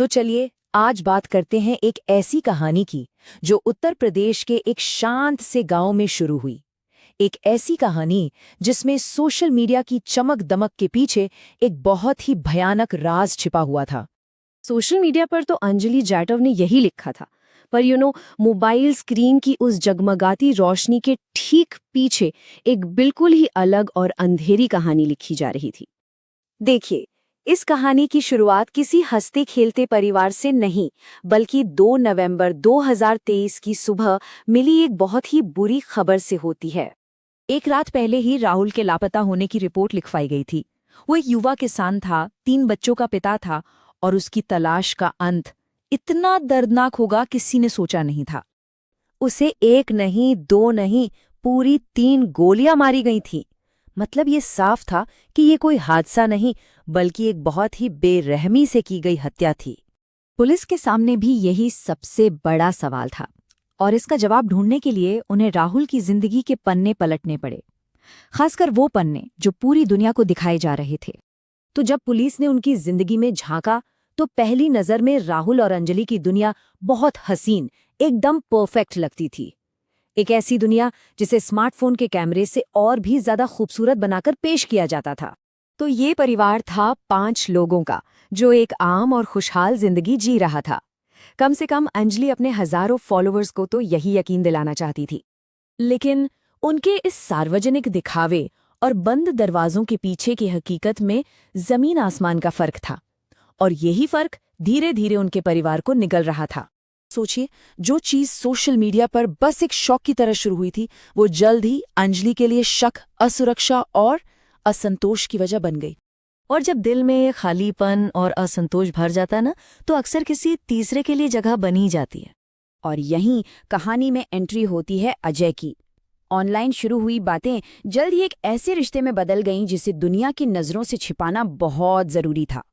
तो चलिए आज बात करते हैं एक ऐसी कहानी की जो उत्तर प्रदेश के एक शांत से गांव में शुरू हुई। एक ऐसी कहानी जिसमें सोशल मीडिया की चमक दमक के पीछे एक बहुत ही भयानक राज छिपा हुआ था। सोशल मीडिया पर तो अंजलि जाटव ने यही लिखा था, पर मोबाइल स्क्रीन की उस जगमगाती रोशनी के ठीक पीछे एक बिल्कुल ही अलग और अंधेरी कहानी लिखी जा रही थी। देखिए, इस कहानी की शुरुआत किसी हंसते खेलते परिवार से नहीं, बल्कि 2 नवंबर 2023 की सुबह मिली एक बहुत ही बुरी खबर से होती है। एक रात पहले ही राहुल के लापता होने की रिपोर्ट लिखवाई गई थी। वो एक युवा किसान था, 3 बच्चों का पिता था, और उसकी तलाश का अंत इतना दर्दनाक होगा किसी ने सोचा नहीं था। उसे 1 नहीं, 2 नहीं, पूरी 3 गोलियां मारी गई थी। मतलब ये साफ था कि ये कोई हादसा नहीं, बल्कि एक बहुत ही बेरहमी से की गई हत्या थी। पुलिस के सामने भी यही सबसे बड़ा सवाल था, और इसका जवाब ढूंढने के लिए उन्हें राहुल की जिंदगी के पन्ने पलटने पड़े, खासकर वो पन्ने जो पूरी दुनिया को दिखाए जा रहे थे। तो जब पुलिस ने उनकी जिंदगी में झांका तो पहली नजर में राहुल और अंजलि की दुनिया बहुत हसीन, एकदम परफेक्ट लगती थी। एक ऐसी दुनिया जिसे स्मार्टफोन के कैमरे से और भी ज्यादा खूबसूरत बनाकर पेश किया जाता था। तो ये परिवार था 5 लोगों का, जो एक आम और खुशहाल जिंदगी जी रहा था। कम से कम अंजलि अपने हजारों फॉलोअर्स को तो यही यकीन दिलाना चाहती थी। लेकिन उनके इस सार्वजनिक दिखावे और बंद दरवाजों के पीछे की हकीकत में जमीन आसमान का फर्क था, और यही फर्क धीरे धीरे उनके परिवार को निगल रहा था। सोचिए, जो चीज सोशल मीडिया पर बस एक शौक की तरह शुरू हुई थी, वो जल्द ही अंजलि के लिए शक, असुरक्षा और असंतोष की वजह बन गई। और जब दिल में खालीपन और असंतोष भर जाता ना, तो अक्सर किसी तीसरे के लिए जगह बनी जाती है। और यहीं कहानी में एंट्री होती है अजय की। ऑनलाइन शुरू हुई बातें जल्द ही एक ऐसे रिश्ते में बदल गईं जिसे दुनिया की नजरों से छिपाना बहुत जरूरी था।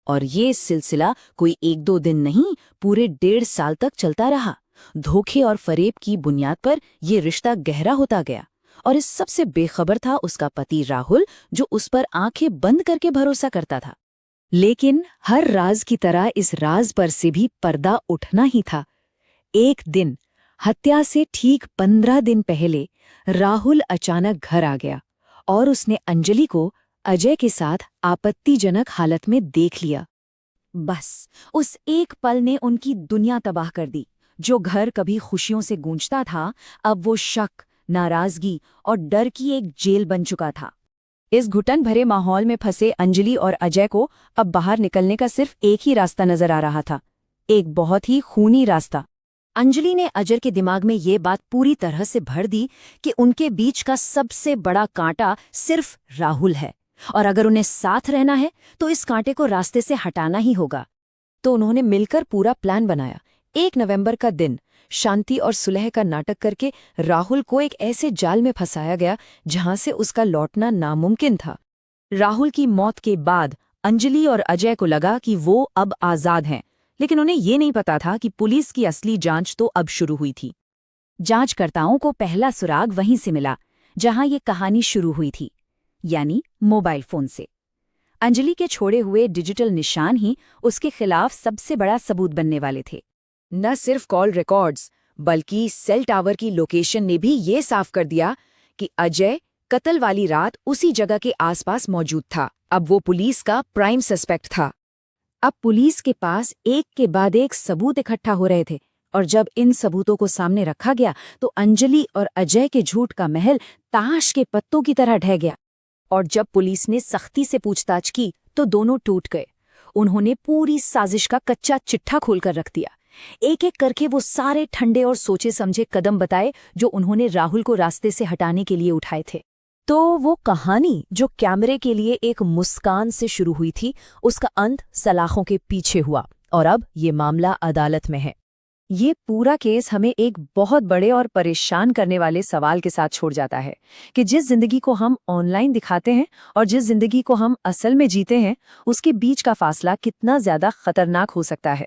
और ये सिलसिला कोई 1-2 दिन नहीं, पूरे 1.5 साल तक चलता रहा। धोखे और फरेब की बुनियाद पर ये रिश्ता गहरा होता गया, और इस सबसे बेखबर था उसका पति राहुल, जो उस पर आंखें बंद करके भरोसा करता था। लेकिन हर राज की तरह इस राज पर से भी पर्दा उठना ही था। एक दिन, हत्या से ठीक 15 दिन पहले, राहुल अचानक घर आ गया और उसने अंजलि को अजय के साथ आपत्तिजनक हालत में देख लिया। बस उस एक पल ने उनकी दुनिया तबाह कर दी। जो घर कभी खुशियों से गूंजता था, अब वो शक, नाराजगी और डर की एक जेल बन चुका था। इस घुटन भरे माहौल में फंसे अंजलि और अजय को अब बाहर निकलने का सिर्फ एक ही रास्ता नजर आ रहा था, एक बहुत ही खूनी रास्ता। अंजलि ने अजय के दिमाग में ये बात पूरी तरह से भर दी कि उनके बीच का सबसे बड़ा कांटा सिर्फ राहुल है, और अगर उन्हें साथ रहना है तो इस कांटे को रास्ते से हटाना ही होगा। तो उन्होंने मिलकर पूरा प्लान बनाया। 1 नवंबर का दिन शांति और सुलह का नाटक करके राहुल को एक ऐसे जाल में फंसाया गया जहां से उसका लौटना नामुमकिन था। राहुल की मौत के बाद अंजलि और अजय को लगा कि वो अब आजाद हैं, लेकिन उन्हें ये नहीं पता था कि पुलिस की असली जांच तो अब शुरू हुई थी। जांचकर्ताओं को पहला सुराग वहीं से मिला जहां ये कहानी शुरू हुई थी, यानी मोबाइल फोन से। अंजलि के छोड़े हुए डिजिटल निशान ही उसके खिलाफ सबसे बड़ा सबूत बनने वाले थे। न सिर्फ कॉल रिकॉर्ड्स, बल्कि सेल टावर की लोकेशन ने भी ये साफ कर दिया कि अजय कत्ल वाली रात उसी जगह के आसपास मौजूद था। अब वो पुलिस का प्राइम सस्पेक्ट था। अब पुलिस के पास एक के बाद एक सबूत इकट्ठा हो रहे थे, और जब इन सबूतों को सामने रखा गया तो अंजलि और अजय के झूठ का महल ताश के पत्तों की तरह ढह गया। और जब पुलिस ने सख्ती से पूछताछ की तो दोनों टूट गए। उन्होंने पूरी साजिश का कच्चा चिट्ठा खोलकर रख दिया। एक एक करके वो सारे ठंडे और सोचे समझे कदम बताए जो उन्होंने राहुल को रास्ते से हटाने के लिए उठाए थे। तो वो कहानी जो कैमरे के लिए एक मुस्कान से शुरू हुई थी, उसका अंत सलाखों के पीछे हुआ, और अब ये मामला अदालत में है। ये पूरा केस हमें एक बहुत बड़े और परेशान करने वाले सवाल के साथ छोड़ जाता है कि जिस जिंदगी को हम ऑनलाइन दिखाते हैं और जिस जिंदगी को हम असल में जीते हैं, उसके बीच का फासला कितना ज्यादा खतरनाक हो सकता है।